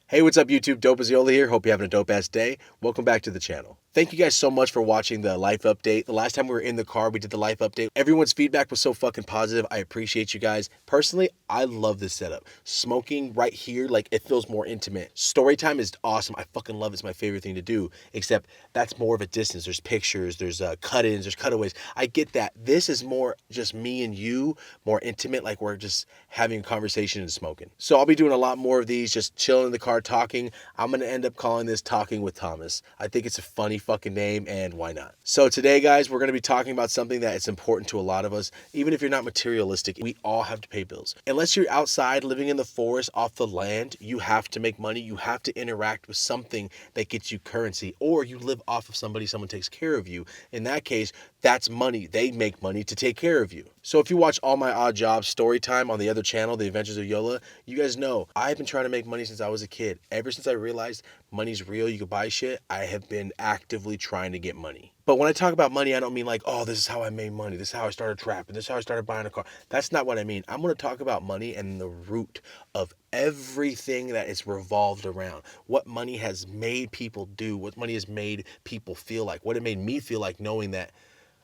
Hey, what's up YouTube? Dope as Yola here. Hope you're having a dope ass day. Welcome back to the channel. Thank you guys so much for watching the life update. The last time we were in the car, we did the life update. Everyone's feedback was so fucking positive. I appreciate you guys. Personally, I love this setup. Smoking right here, like it feels more intimate. Story time is awesome. I fucking love it. It's my favorite thing to do, except that's more of a distance. There's pictures, there's cut-ins, there's cutaways. I get that. This is more just me and you, more intimate, like we're just having a conversation and smoking. So I'll be doing a lot more of these, just chilling in the car talking. I'm gonna end up calling this Talking with Thomas. I think it's a funny fucking name, and why not? So today, guys, we're gonna be talking about something that is important to a lot of us. Even if you're not materialistic, we all have to pay bills. Unless you're outside living in the forest off the land, you have to make money. You have to interact with something that gets you currency, or you live off of somebody, someone takes care of you. In that case, that's money. They make money to take care of you. So if you watch all my odd jobs story time on the other channel, The Adventures of Yola, you guys know I've been trying to make money since I was a kid. Ever since I realized money's real, you can buy shit, I have been actively trying to get money. But when I talk about money, I don't mean like, oh, this is how I made money. This is how I started trapping. This is how I started buying a car. That's not what I mean. I'm going to talk about money and the root of everything that it's revolved around. What money has made people do, what money has made people feel like, what it made me feel like knowing that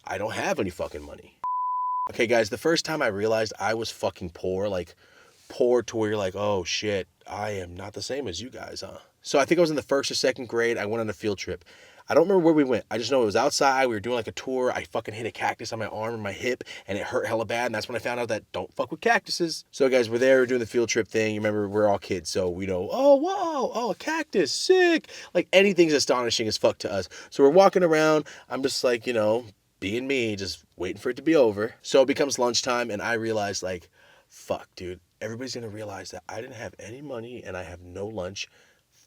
I don't have any fucking money. Okay, guys, the first time I realized I was fucking poor, like poor to where you're like, oh shit, I am not the same as you guys, huh? So I think I was in the first or second grade. I went on a field trip. I don't remember where we went. I just know it was outside. We were doing like a tour. I fucking hit a cactus on my arm and my hip, and it hurt hella bad. And that's when I found out that don't fuck with cactuses. So guys, we're there, we're doing the field trip thing. You remember, we're all kids, so we know, oh, whoa, oh, a cactus, sick. Like anything's astonishing as fuck to us. So we're walking around. I'm just like, being me, just waiting for it to be over. So it becomes lunchtime, and I realize, like, fuck, dude, everybody's gonna realize that I didn't have any money and I have no lunch.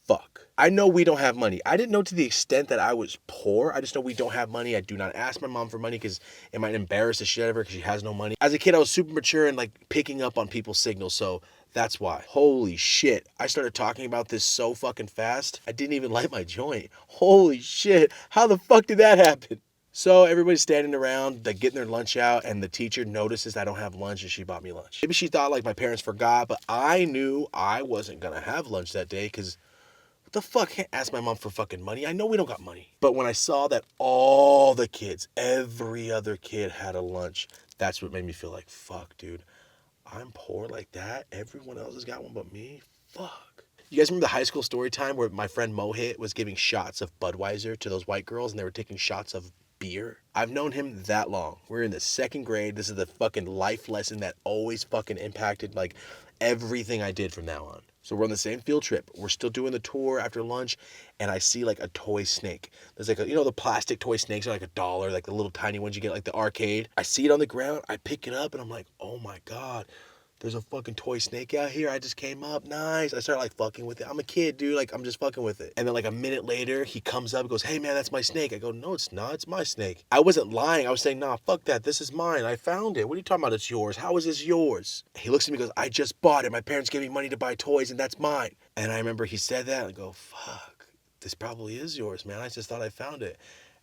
Fuck. I know we don't have money. I didn't know to the extent that I was poor. I just know we don't have money. I do not ask my mom for money because it might embarrass the shit out of her because she has no money. As a kid, I was super mature and like picking up on people's signals, so that's why. Holy shit. I started talking about this so fucking fast. I didn't even light my joint. Holy shit. How the fuck did that happen? So everybody's standing around, like getting their lunch out, and the teacher notices I don't have lunch, and she bought me lunch. Maybe she thought like my parents forgot, but I knew I wasn't gonna have lunch that day, because what the fuck, can't ask my mom for fucking money. I know we don't got money. But when I saw that all the kids, every other kid had a lunch, that's what made me feel like, fuck, dude, I'm poor like that? Everyone else has got one but me? Fuck. You guys remember the high school story time where my friend Mohit was giving shots of Budweiser to those white girls and they were taking shots of beer? I've known him that long. We're in the second grade. This is the fucking life lesson that always fucking impacted like everything I did from now on. So we're on the same field trip. We're still doing the tour after lunch, and I see like a toy snake. There's like the plastic toy snakes are like $1, like the little tiny ones you get like the arcade. I see it on the ground. I pick it up and I'm like, oh my God. There's a fucking toy snake out here. I just came up. Nice. I start like fucking with it. I'm a kid, dude. Like I'm just fucking with it. And then like a minute later, he comes up and goes, hey man, that's my snake. I go, no, it's not. It's my snake. I wasn't lying. I was saying, nah, fuck that. This is mine. I found it. What are you talking about? It's yours. How is this yours? He looks at me and goes, I just bought it. My parents gave me money to buy toys and that's mine. And I remember he said that and I go, fuck, this probably is yours, man. I just thought I found it.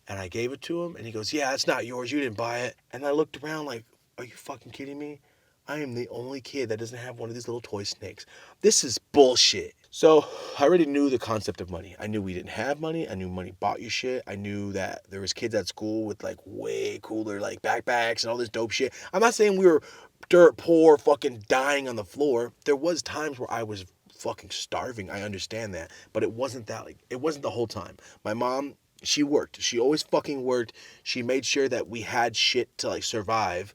And I gave it to him and he goes, yeah, it's not yours. You didn't buy it. And I looked around like, are you fucking kidding me? I am the only kid that doesn't have one of these little toy snakes. This is bullshit. So I already knew the concept of money. I knew we didn't have money. I knew money bought you shit. I knew that there was kids at school with like way cooler like backpacks and all this dope shit. I'm not saying we were dirt poor, fucking dying on the floor. There was times where I was fucking starving. I understand that. But it wasn't that, like, it wasn't the whole time. My mom, she worked. She always fucking worked. She made sure that we had shit to like survive.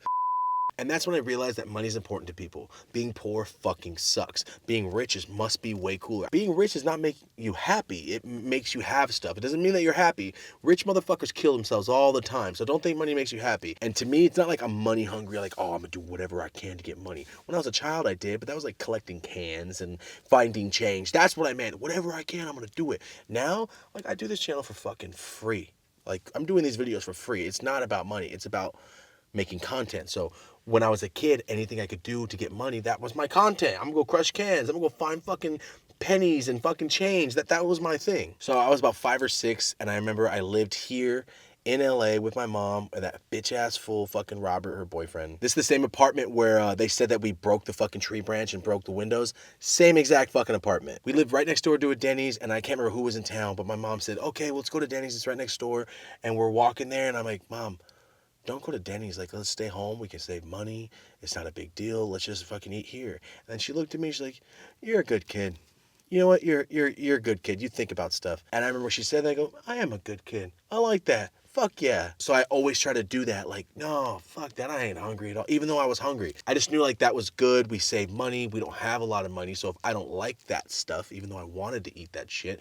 And that's when I realized that money's important to people. Being poor fucking sucks. Being rich must be way cooler. Being rich does not make you happy. It makes you have stuff. It doesn't mean that you're happy. Rich motherfuckers kill themselves all the time. So don't think money makes you happy. And to me, it's not like I'm money hungry, like, oh, I'm gonna do whatever I can to get money. When I was a child, I did, but that was like collecting cans and finding change. That's what I meant. Whatever I can, I'm gonna do it. Now, like, I do this channel for fucking free. Like, I'm doing these videos for free. It's not about money. It's about making content. So when I was a kid, anything I could do to get money, that was my content. I'm gonna go crush cans. I'm gonna go find fucking pennies and fucking change. That was my thing. So I was about 5 or 6, and I remember I lived here in LA with my mom and that bitch ass fool fucking Robert, her boyfriend. This is the same apartment where they said that we broke the fucking tree branch and broke the windows. Same exact fucking apartment. We lived right next door to a Denny's, and I can't remember who was in town, but my mom said, okay, let's go to Denny's. It's right next door. And we're walking there, and I'm like, Mom, don't go to Denny's. Like, let's stay home. We can save money. It's not a big deal. Let's just fucking eat here. And then she looked at me. She's like, you're a good kid. You know what? You're a good kid. You think about stuff. And I remember she said that. I go, I am a good kid. I like that. Fuck yeah. So I always try to do that. Like, no, fuck that. I ain't hungry at all. Even though I was hungry. I just knew like that was good. We save money. We don't have a lot of money. So if I don't like that stuff, even though I wanted to eat that shit,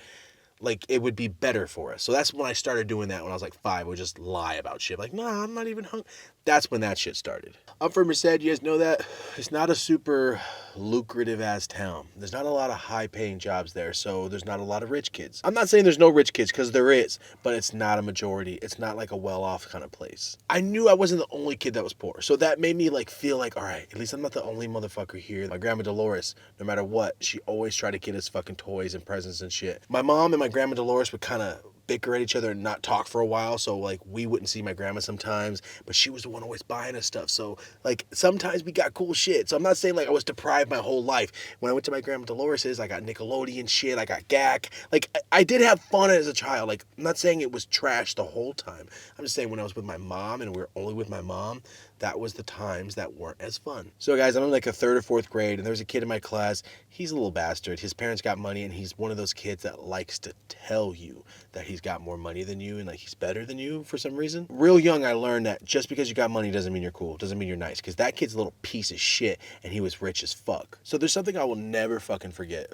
like it would be better for us. So that's when I started doing that when I was like 5. I would just lie about shit. Like, nah, I'm not even hungry. That's when that shit started. I'm from Merced. You guys know that? It's not a super lucrative ass town. There's not a lot of high paying jobs there. So there's not a lot of rich kids. I'm not saying there's no rich kids because there is, but it's not a majority. It's not like a well off kind of place. I knew I wasn't the only kid that was poor. So that made me like feel like, all right, at least I'm not the only motherfucker here. My grandma Dolores, no matter what, she always tried to get us fucking toys and presents and shit. My mom and my grandma Dolores would kind of bicker at each other and not talk for a while, so like we wouldn't see my grandma sometimes, but she was the one always buying us stuff. So like sometimes we got cool shit. So I'm not saying like I was deprived my whole life. When I went to my grandma Dolores's, I got Nickelodeon shit, I got GAC. Like I did have fun as a child. Like I'm not saying it was trash the whole time. I'm just saying when I was with my mom and we were only with my mom, that was the times that weren't as fun. So guys, I'm in like a 3rd or 4th grade, and there's a kid in my class. He's a little bastard. His parents got money, and he's one of those kids that likes to tell you that he's got more money than you and like he's better than you for some reason. Real young, I learned that just because you got money doesn't mean you're cool, doesn't mean you're nice, because that kid's a little piece of shit, and he was rich as fuck. So there's something I will never fucking forget.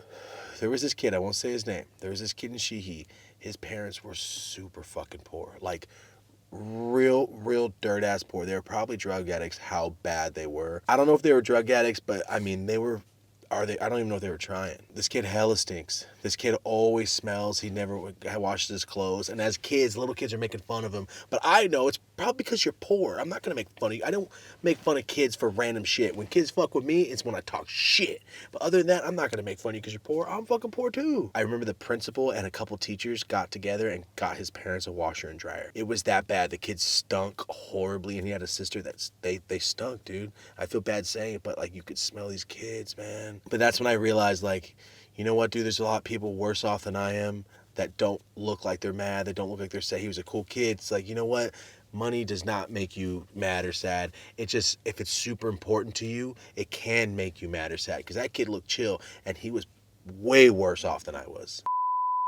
There was this kid, I won't say his name. There was this kid in Sheehy. His parents were super fucking poor. Like, real dirt ass poor. They were probably drug addicts, how bad they were. I don't know if they were drug addicts, but I mean they were. Are they? I don't even know if they were trying. This kid hella stinks. This kid always smells. He never washes his clothes. And as kids, little kids are making fun of him. But I know it's probably because you're poor. I'm not gonna make fun of you. I don't make fun of kids for random shit. When kids fuck with me, it's when I talk shit. But other than that, I'm not gonna make fun of you because you're poor. I'm fucking poor too. I remember the principal and a couple teachers got together and got his parents a washer and dryer. It was that bad. The kids stunk horribly, and he had a sister that they stunk, dude. I feel bad saying it, but like you could smell these kids, man. But that's when I realized, like, you know what, dude, there's a lot of people worse off than I am that don't look like they're mad, that don't look like they're sad. He was a cool kid. It's like, you know what? Money does not make you mad or sad. It just, if it's super important to you, it can make you mad or sad. Because that kid looked chill, and he was way worse off than I was.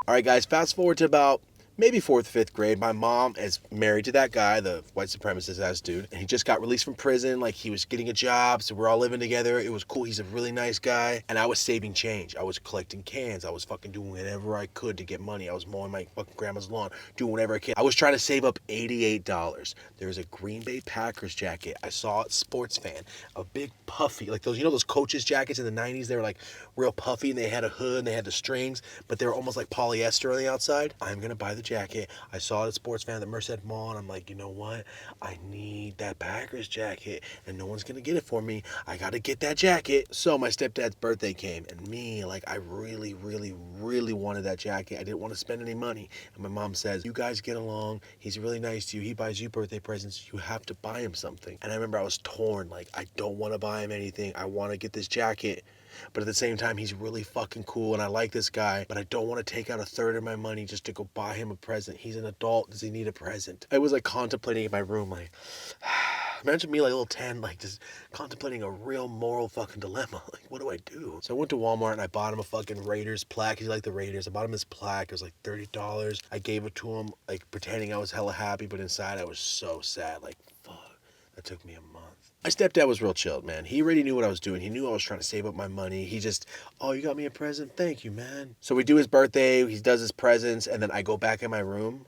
All right, guys, fast forward to about maybe 4th, 5th grade. My mom is married to that guy, the white supremacist ass dude. And he just got released from prison. Like, he was getting a job, so we're all living together. It was cool. He's a really nice guy. And I was saving change. I was collecting cans. I was fucking doing whatever I could to get money. I was mowing my fucking grandma's lawn, doing whatever I could. I was trying to save up $88. There was a Green Bay Packers jacket. I saw it, Sports Fan. A big puffy, like those, you know those Coaches jackets in the 90s? They were like real puffy, and they had a hood, and they had the strings, but they were almost like polyester on the outside. I'm gonna buy the jacket. I saw it at Sports Fan at the Merced Mall, and I'm like, you know what? I need that Packers jacket, and no one's gonna get it for me. I gotta get that jacket. So my stepdad's birthday came, and me, like, I really wanted that jacket. I didn't want to spend any money. And my mom says, you guys get along. He's really nice to you. He buys you birthday presents. You have to buy him something. And I remember I was torn. Like, I don't want to buy him anything. I want to get this jacket. But at the same time, he's really fucking cool, and I like this guy, but I don't want to take out 1/3 of my money just to go buy him a present. He's an adult. Does he need a present? I was like contemplating in my room, like, imagine me like little 10, like just contemplating a real moral fucking dilemma. Like, what do I do? So I went to Walmart and I bought him a fucking Raiders plaque. He liked the Raiders. I bought him this plaque. It was like $30. I gave it to him, like pretending I was hella happy, but inside I was so sad. Like, fuck, that took me a month. My stepdad was real chilled, man. He already knew what I was doing. He knew I was trying to save up my money. He just, oh, you got me a present? Thank you, man. So we do his birthday. He does his presents. And then I go back in my room.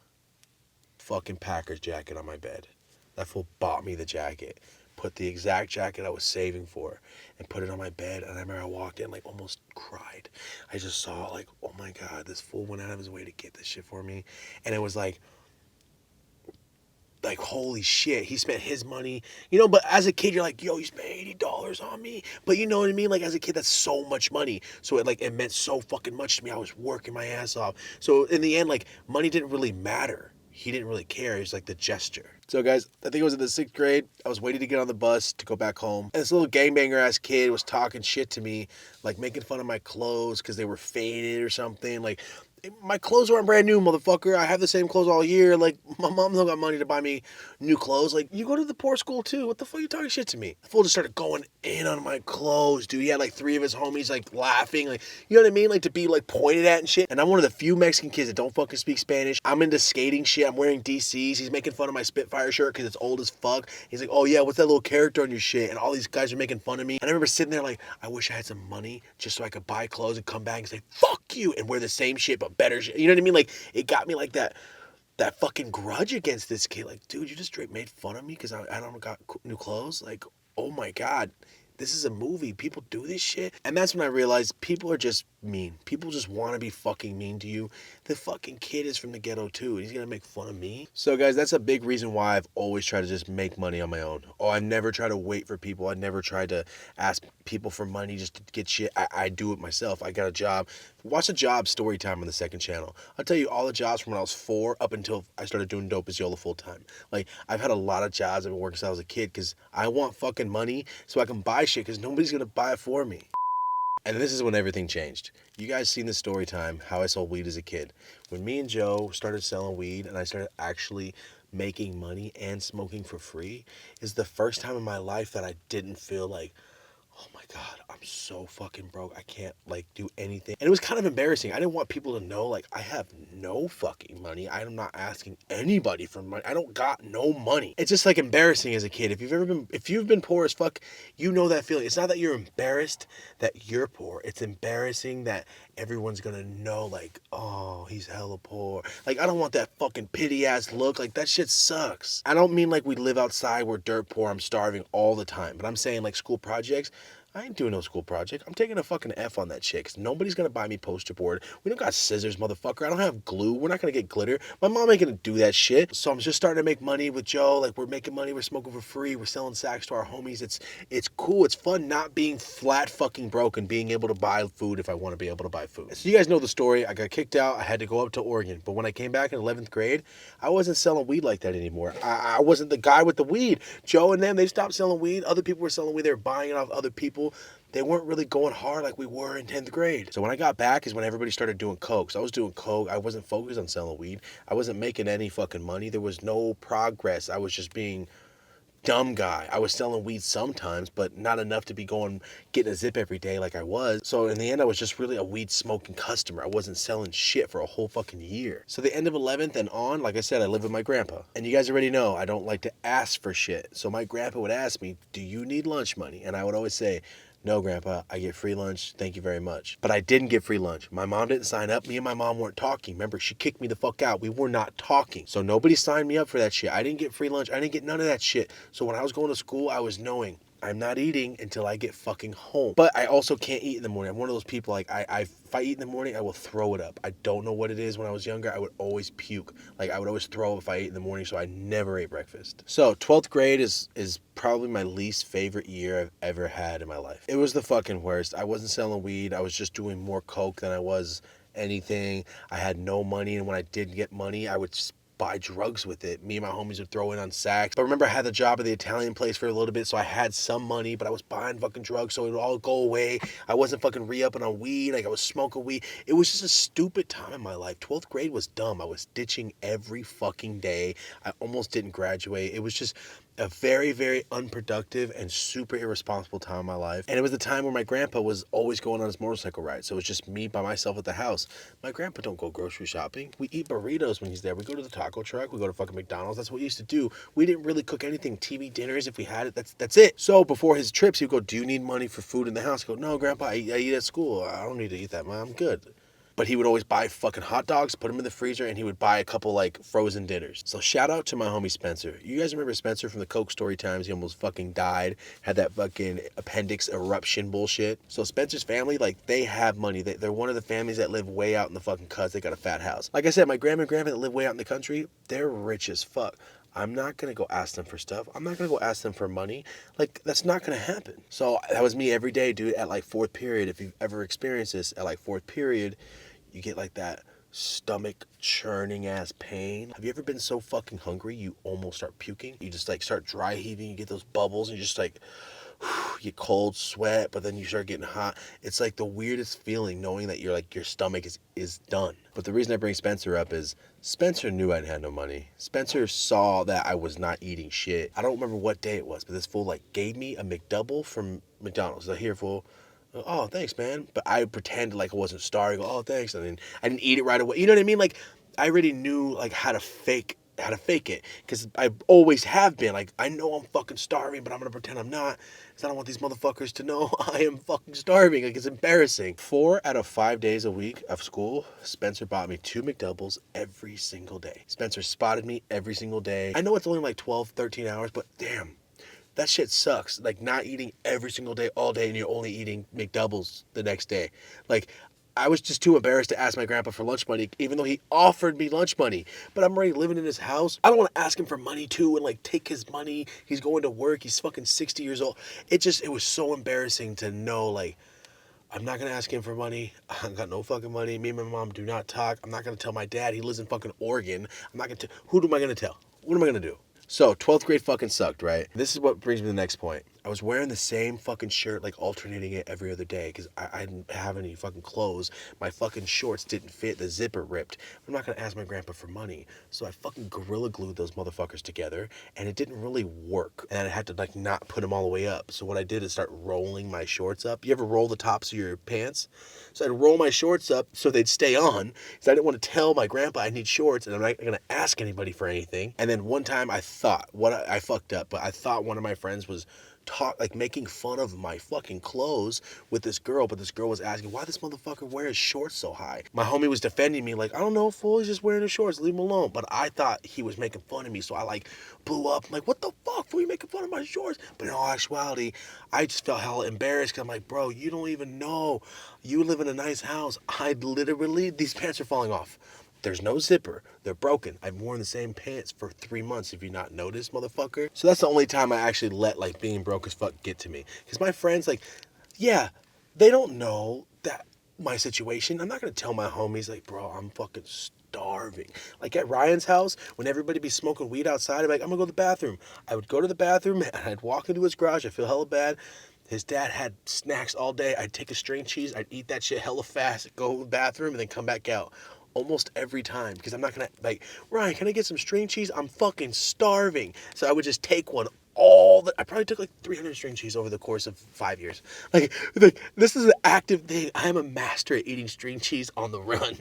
Fucking Packers jacket on my bed. That fool bought me the jacket. Put the exact jacket I was saving for. And put it on my bed. And I remember I walked in, like, almost cried. I just saw, like, oh my God, this fool went out of his way to get this shit for me. And it was like, holy shit, he spent his money, you know. But as a kid, you're like, yo, you spent $80 on me. But you know what I mean? Like, as a kid, that's so much money. So it meant so fucking much to me. I was working my ass off. So in the end, like, money didn't really matter. he didn't really care. He was like the gesture. So guys, I think it was in the 6th grade. I was waiting to get on the bus to go back home. And this little gangbanger ass kid was talking shit to me, like making fun of my clothes because they were faded or something. Like, my clothes aren't brand new, motherfucker. I have the same clothes all year. Like, my mom don't got money to buy me new clothes. Like, you go to the poor school too. What the fuck are you talking shit to me? The fool just started going in on my clothes, dude. He had like 3 of his homies like laughing. Like, you know what I mean? Like, to be like pointed at and shit. And I'm one of the few Mexican kids that don't fucking speak Spanish. I'm into skating shit. I'm wearing DCs. He's making fun of my Spitfire shirt because it's old as fuck. He's like, oh yeah, what's that little character on your shit? And all these guys are making fun of me. And I remember sitting there like, I wish I had some money just so I could buy clothes and come back and say, fuck you, and wear the same shit but better shit. You know what I mean? Like, it got me like that fucking grudge against this kid. Like, dude, you just straight made fun of me because I don't got new clothes. Like, oh my God, this is a movie. People do this shit. And that's when I realized people are just mean. People just want to be fucking mean to you. The fucking kid is from the ghetto too, and he's gonna make fun of me. So guys, that's a big reason why I've always tried to just make money on my own. Oh, I've never tried to wait for people. I've never tried to ask people for money just to get shit. I do it myself. I got a job. Watch a job story time on the 2nd channel. I'll tell you all the jobs from when I was 4 up until I started doing Dope as Yola full time. Like, I've had a lot of jobs. I've been working since I was a kid because I want fucking money so I can buy shit because nobody's gonna buy it for me. And this is when everything changed. You guys seen the story time, how I sold weed as a kid. When me and Joe started selling weed and I started actually making money and smoking for free, is the first time in my life that I didn't feel like, oh my God, I'm so fucking broke. I can't like do anything. And it was kind of embarrassing. I didn't want people to know like I have no fucking money. I'm not asking anybody for money. I don't got no money. It's just like embarrassing as a kid. If you've been poor as fuck, you know that feeling. It's not that you're embarrassed that you're poor. It's embarrassing that everyone's gonna know like, oh, he's hella poor. Like, I don't want that fucking pity ass look. Like, that shit sucks. I don't mean like we live outside, we're dirt poor, I'm starving all the time. But I'm saying like school projects, I ain't doing no school project. I'm taking a fucking F on that shit because nobody's going to buy me poster board. We don't got scissors, motherfucker. I don't have glue. We're not going to get glitter. My mom ain't going to do that shit. So I'm just starting to make money with Joe. Like, we're making money. We're smoking for free. We're selling sacks to our homies. It's cool. It's fun not being flat fucking broke and being able to buy food if I want to be able to buy food. So you guys know the story. I got kicked out. I had to go up to Oregon. But when I came back in 11th grade, I wasn't selling weed like that anymore. I wasn't the guy with the weed. Joe and them, they stopped selling weed. Other people were selling weed. They were buying it off other people. They weren't really going hard like we were in 10th grade. So when I got back is when everybody started doing coke. So I was doing coke. I wasn't focused on selling weed. I wasn't making any fucking money. There was no progress. I was just being dumb guy. I was selling weed sometimes, but not enough to be getting a zip every day like I was. So in the end, I was just really a weed smoking customer. I wasn't selling shit for a whole fucking year. So the end of 11th and on, like I said, I live with my grandpa. And you guys already know I don't like to ask for shit. So my grandpa would ask me, do you need lunch money? And I would always say, no, Grandpa, I get free lunch. Thank you very much. But I didn't get free lunch. My mom didn't sign up. Me and my mom weren't talking. Remember, she kicked me the fuck out. We were not talking. So nobody signed me up for that shit. I didn't get free lunch. I didn't get none of that shit. So when I was going to school, I was knowing I'm not eating until I get fucking home. But I also can't eat in the morning. I'm one of those people, like, if I eat in the morning, I will throw it up. I don't know what it is. When I was younger, I would always puke. Like, I would always throw up if I ate in the morning, so I never ate breakfast. So 12th grade is probably my least favorite year I've ever had in my life. It was the fucking worst. I wasn't selling weed. I was just doing more coke than I was anything. I had no money, and when I did get money, I would buy drugs with it. Me and my homies would throw in on sacks. But remember, I had the job at the Italian place for a little bit, so I had some money, but I was buying fucking drugs, so it would all go away. I wasn't fucking re-upping on weed. Like, I was smoking weed. It was just a stupid time in my life. 12th grade was dumb. I was ditching every fucking day. I almost didn't graduate. It was just a very, very unproductive and super irresponsible time in my life. And it was the time where my grandpa was always going on his motorcycle ride. So it was just me by myself at the house. My grandpa don't go grocery shopping. We eat burritos when he's there. We go to the taco truck. We go to fucking McDonald's. That's what we used to do. We didn't really cook anything. TV dinners, if we had it, that's it. So before his trips, he'd go, do you need money for food in the house? I go, no, Grandpa, I eat at school. I don't need to eat that, Mom. I'm good. But he would always buy fucking hot dogs, put them in the freezer, and he would buy a couple like frozen dinners. So shout out to my homie Spencer. You guys remember Spencer from the Coke story times? He almost fucking died, had that fucking appendix eruption bullshit. So Spencer's family, like, they have money. They're one of the families that live way out in the fucking cuts. They got a fat house. Like I said, my grandma and grandpa that live way out in the country, they're rich as fuck. I'm not going to go ask them for stuff. I'm not going to go ask them for money. Like, that's not going to happen. So that was me every day, dude, at like fourth period. If you've ever experienced this, at like fourth period, you get like that stomach churning ass pain. Have you ever been so fucking hungry you almost start puking? You just like start dry heaving, you get those bubbles, and you just like you get cold sweat, but then you start getting hot. It's like the weirdest feeling knowing that you're like your stomach is done. But the reason I bring Spencer up is Spencer knew I had no money. Spencer saw that I was not eating shit. I don't remember what day it was, but this fool like gave me a McDouble from McDonald's. Like, here, fool. Oh, thanks, man. But I pretended like I wasn't starving. Oh, thanks. And then I didn't eat it right away. You know what I mean? Like, I already knew like how to fake it, because I always have been like, I know I'm fucking starving, but I'm gonna pretend I'm not, because I don't want these motherfuckers to know I am fucking starving. Like, it's embarrassing. 4 out of 5 days a week of school, Spencer bought me 2 McDoubles every single day. Spencer spotted me every single day. I know it's only like 12, 13 hours, but damn, that shit sucks. Like, not eating every single day, all day, and you're only eating McDoubles the next day. Like, I was just too embarrassed to ask my grandpa for lunch money, even though he offered me lunch money. But I'm already living in his house. I don't want to ask him for money too and like take his money. He's going to work. He's fucking 60 years old. It was so embarrassing to know, like, I'm not going to ask him for money. I got no fucking money. Me and my mom do not talk. I'm not going to tell my dad. He lives in fucking Oregon. I'm not going to, who am I going to tell? What am I going to do? So, 12th grade fucking sucked, right? This is what brings me to the next point. I was wearing the same fucking shirt, like alternating it every other day, because I didn't have any fucking clothes. My fucking shorts didn't fit. The zipper ripped. I'm not going to ask my grandpa for money. So I fucking gorilla glued those motherfuckers together, and it didn't really work. And I had to like not put them all the way up. So what I did is start rolling my shorts up. You ever roll the tops of your pants? So I'd roll my shorts up so they'd stay on, because I didn't want to tell my grandpa I need shorts, and I'm not going to ask anybody for anything. And then one time I fucked up, but I thought one of my friends was making fun of my fucking clothes with this girl, but this girl was asking why this motherfucker wears shorts so high. My homie was defending me like, I don't know, fool, he's just wearing his shorts, leave him alone. But I thought he was making fun of me, so I like blew up. I'm like, what the fuck, fool, you making fun of my shorts? But in all actuality, I just felt hella embarrassed, because I'm like, bro, you don't even know. You live in a nice house. These pants are falling off. There's no zipper. They're broken. I've worn the same pants for 3 months, if you not noticed, motherfucker. So that's the only time I actually let, like, being broke as fuck get to me. Because my friends, like, yeah, they don't know that my situation. I'm not going to tell my homies, like, bro, I'm fucking starving. Like, at Ryan's house, when everybody be smoking weed outside, I'm like, I'm going to go to the bathroom. I would go to the bathroom, and I'd walk into his garage. I feel hella bad. His dad had snacks all day. I'd take a string cheese. I'd eat that shit hella fast, go to the bathroom, and then come back out. Almost every time, because I'm not gonna like, Ryan, can I get some string cheese? I'm fucking starving. So I would just take one I probably took like 300 string cheese over the course of 5 years. Like this is an active thing. I am a master at eating string cheese on the run.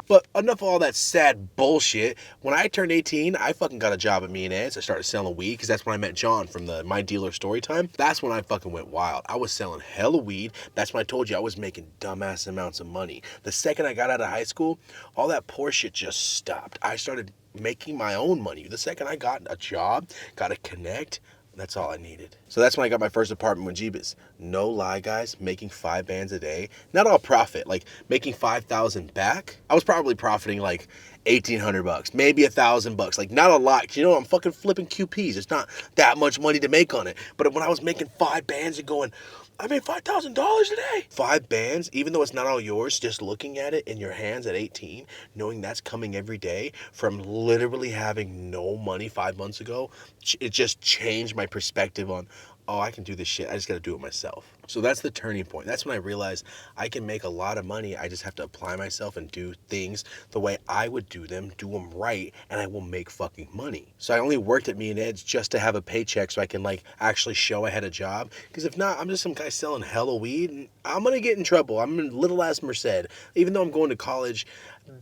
But enough of all that sad bullshit. When I turned 18, I fucking got a job at Me and Ed's. I started selling weed, because that's when I met John from the My Dealer story time. That's when I fucking went wild. I was selling hella weed. That's when I told you I was making dumbass amounts of money. The second I got out of high school, all that poor shit just stopped. I started making my own money. The second I got a job, got a connect, that's all I needed. So that's when I got my first apartment with Jeebus. No lie, guys, making 5 bands a day. Not all profit, like making 5,000 back. I was probably profiting like $1,800, maybe $1,000. Like, not a lot. You know, I'm fucking flipping QPs. It's not that much money to make on it. But when I was making 5 bands and going, I made $5,000 a day. 5 bands, even though it's not all yours, just looking at it in your hands at 18, knowing that's coming every day from literally having no money 5 months ago, it just changed my perspective on, oh, I can do this shit. I just got to do it myself. So that's the turning point. That's when I realized I can make a lot of money. I just have to apply myself and do things the way I would do them right, and I will make fucking money. So I only worked at Me and Ed's just to have a paycheck so I can like actually show I had a job. Because if not, I'm just some guy selling hella weed, and I'm going to get in trouble. I'm in little ass Merced. Even though I'm going to college,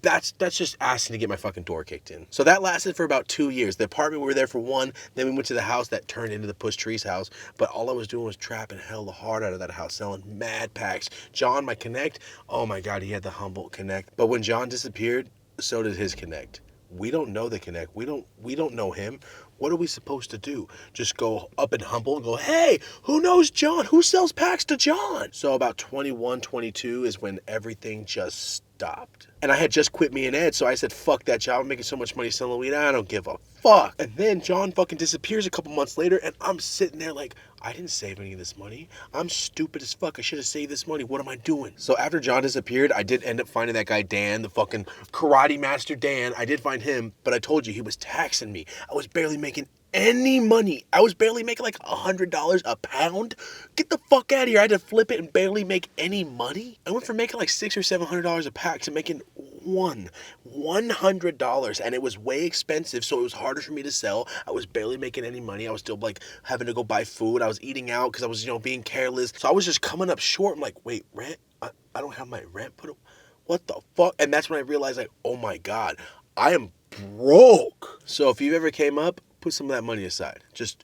that's just asking to get my fucking door kicked in. So that lasted for about 2 years. The apartment, we were there for 1, then we went to the house that turned into the Push Trees house. But all I was doing was trapping hella hard out of that house, selling mad packs. John, my connect, oh my God, he had the Humboldt connect. But when John disappeared, so did his connect. We don't know the connect. We don't know him. What are we supposed to do? Just go up in Humboldt and go, hey, who knows John? Who sells packs to John? So about 21, 22 is when everything just stopped. And I had just quit Me and Ed, so I said, fuck that job. I'm making so much money selling weed, I don't give a fuck. And then John fucking disappears a couple months later, and I'm sitting there like, I didn't save any of this money. I'm stupid as fuck. I should have saved this money. What am I doing? So after John disappeared, I did end up finding that guy Dan, the fucking karate master Dan. I did find him, but I told you he was taxing me. I was barely making any money. I was barely making like $100 a pound. Get the fuck out of here. I had to flip it and barely make any money. I went from making like $600 or $700 a pack to making $100, and it was way expensive, so it was harder for me to sell. I was barely making any money. I was still like having to go buy food. I was eating out because I was, being careless. So I was just coming up short. I'm like, wait, rent? I don't have my rent put up. What the fuck? And that's when I realized, like, oh my God, I am broke. So if you ever came up, put some of that money aside. Just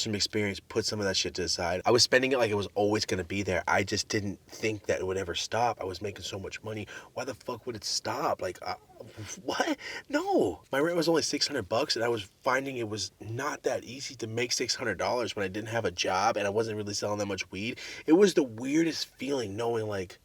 from experience, put some of that shit to the side. I was spending it like it was always going to be there. I just didn't think that it would ever stop. I was making so much money. Why the fuck would it stop? Like, what? No. My rent was only $600, and I was finding it was not that easy to make $600 when I didn't have a job and I wasn't really selling that much weed. It was the weirdest feeling knowing, like,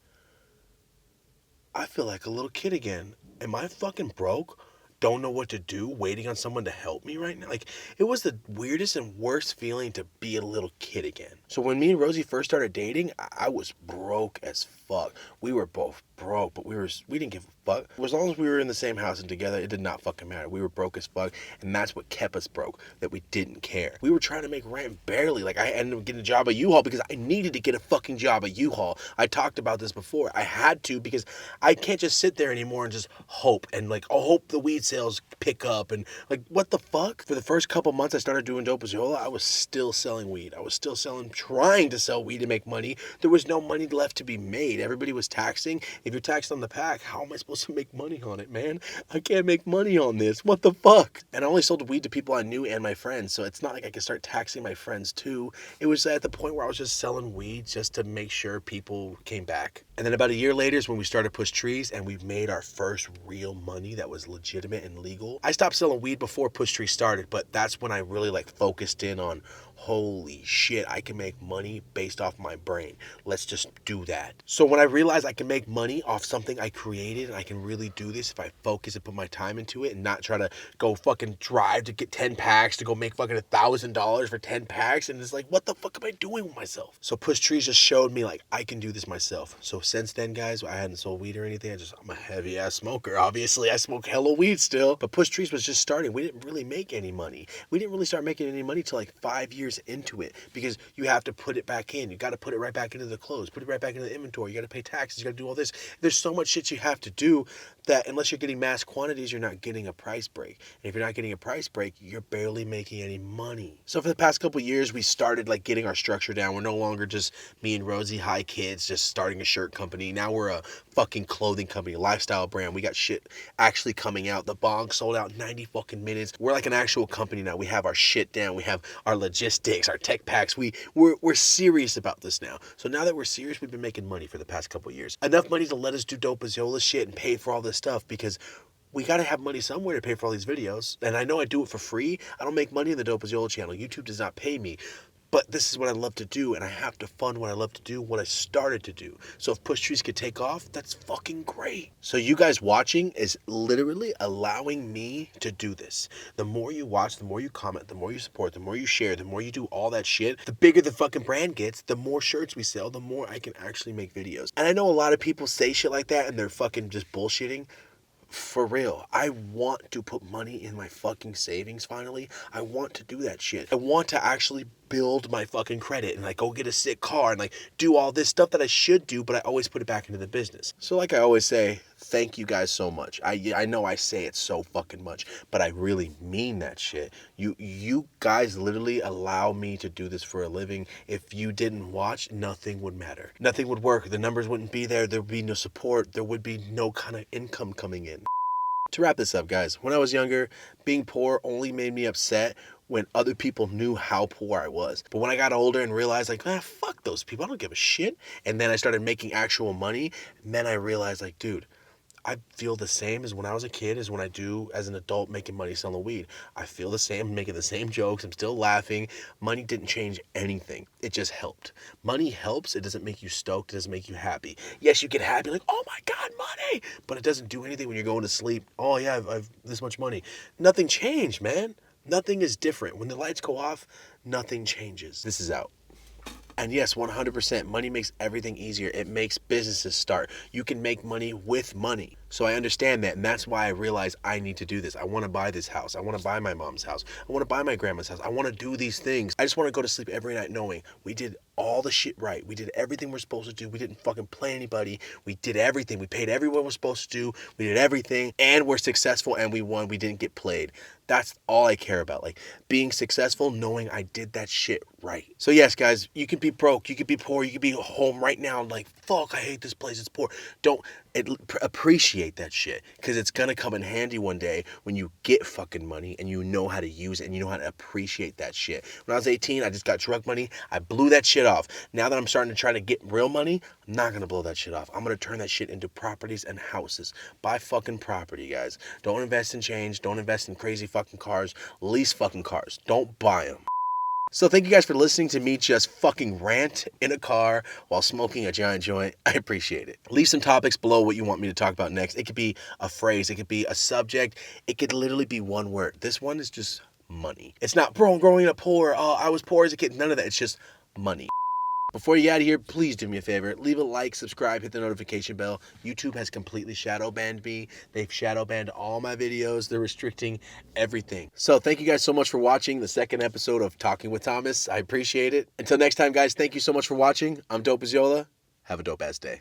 I feel like a little kid again. Am I fucking broke? Don't know what to do, waiting on someone to help me right now. Like, it was the weirdest and worst feeling to be a little kid again. So when me and Rosie first started dating, I was broke as fuck. We were both broke, but we didn't give a fuck. As long as we were in the same house and together, it did not fucking matter. We were broke as fuck, and that's what kept us broke, that we didn't care. We were trying to make rent barely. Like, I ended up getting a job at U-Haul because I needed to get a fucking job at U-Haul. I talked about this before. I had to, because I can't just sit there anymore and just hope and like, oh, hope the weed sales pick up, and like, what the fuck? For the first couple months I started doing Dope as Yola, I was still selling weed. I was still trying to sell weed to make money. There was no money left to be made. Everybody was taxing. If you're taxed on the pack, how am I supposed to make money on it, man? I can't make money on this. What the fuck? And I only sold weed to people I knew and my friends, so it's not like I could start taxing my friends too. It was at the point where I was just selling weed just to make sure people came back. And then about a year later is when we started Push Trees, and we made our first real money that was legitimate and legal. I stopped selling weed before Push Trees started, but that's when I really like focused in on, holy shit, I can make money based off my brain. Let's just do that. So when I realized I can make money off something I created, and I can really do this if I focus and put my time into it and not try to go fucking drive to get 10 packs to go make fucking $1,000 for 10 packs. And it's like, what the fuck am I doing with myself? So Push Trees just showed me like, I can do this myself. So since then, guys, I hadn't sold weed or anything. I'm a heavy ass smoker. Obviously, I smoke hella weed still, but Push Trees was just starting. We didn't really make any money. We didn't really start making any money till like 5 years into it, because you have to put it back in. You got to put it right back into the clothes, put it right back into the inventory. You got to pay taxes. You got to do all this. There's so much shit you have to do that unless you're getting mass quantities, you're not getting a price break. And if you're not getting a price break, you're barely making any money. So for the past couple of years, we started like getting our structure down. We're no longer just me and Rosie, high kids, just starting a shirt company. Now we're a fucking clothing company, a lifestyle brand. We got shit actually coming out. The bong sold out 90 fucking minutes. We're like an actual company now. We have our shit down. We have our logistics, our tech packs. We're serious about this now. So now that we're serious, we've been making money for the past couple of years. Enough money to let us do Dope as Yola shit and pay for all this stuff, because we got to have money somewhere to pay for all these videos. And I know I do it for free. I don't make money in the Dope as Yola channel. YouTube does not pay me. But this is what I love to do, and I have to fund what I love to do, what I started to do. So if Push Trees could take off, that's fucking great. So you guys watching is literally allowing me to do this. The more you watch, the more you comment, the more you support, the more you share, the more you do all that shit, the bigger the fucking brand gets, the more shirts we sell, the more I can actually make videos. And I know a lot of people say shit like that and they're fucking just bullshitting. For real, I want to put money in my fucking savings finally. I want to do that shit. I want to actually build my fucking credit and like go get a sick car and like do all this stuff that I should do, but I always put it back into the business. So like I always say, thank you guys so much. I know I say it so fucking much, but I really mean that shit. You guys literally allow me to do this for a living. If you didn't watch, nothing would matter. Nothing would work. The numbers wouldn't be there. There would be no support. There would be no kind of income coming in. To wrap this up, guys, when I was younger, being poor only made me upset when other people knew how poor I was. But when I got older and realized, like, man, fuck those people, I don't give a shit. And then I started making actual money, and then I realized, like, dude, I feel the same as when I was a kid as when I do as an adult making money selling weed. I feel the same, making the same jokes. I'm still laughing. Money didn't change anything. It just helped. Money helps. It doesn't make you stoked. It doesn't make you happy. Yes, you get happy, like, oh my God, money. But it doesn't do anything when you're going to sleep. Oh yeah, I've this much money. Nothing changed, man. Nothing is different. When the lights go off, nothing changes. This is out. And yes, 100%, money makes everything easier. It makes businesses start. You can make money with money. So I understand that, and that's why I realize I need to do this. I want to buy this house. I want to buy my mom's house. I want to buy my grandma's house. I want to do these things. I just want to go to sleep every night knowing we did all the shit right. We did everything we're supposed to do. We didn't fucking play anybody. We did everything. We paid everyone we're supposed to do. We did everything, and we're successful, and we won. We didn't get played. That's all I care about. Like being successful, knowing I did that shit right. So yes, guys, you can be broke, you can be poor, you can be home right now like, fuck, I hate this place, it's poor. Don't appreciate that shit, because it's gonna come in handy one day when you get fucking money and you know how to use it and you know how to appreciate that shit. When I was 18, I just got drug money. I blew that shit off. Now that I'm starting to try to get real money, I'm not gonna blow that shit off. I'm gonna turn that shit into properties and houses. Buy fucking property, guys. Don't invest in change. Don't invest in crazy fucking cars. Lease fucking cars. Don't buy them. So thank you guys for listening to me just fucking rant in a car while smoking a giant joint. I appreciate it. Leave some topics below what you want me to talk about next. It could be a phrase. It could be a subject. It could literally be one word. This one is just money. It's not, bro, I'm growing up poor. I was poor as a kid. None of that. It's just money. Before you get out of here, please do me a favor. Leave a like, subscribe, hit the notification bell. YouTube has completely shadow banned me. They've shadow banned all my videos. They're restricting everything. So thank you guys so much for watching the second episode of Talking with Thomas. I appreciate it. Until next time, guys, thank you so much for watching. I'm Dope as Yola. Have a dope ass day.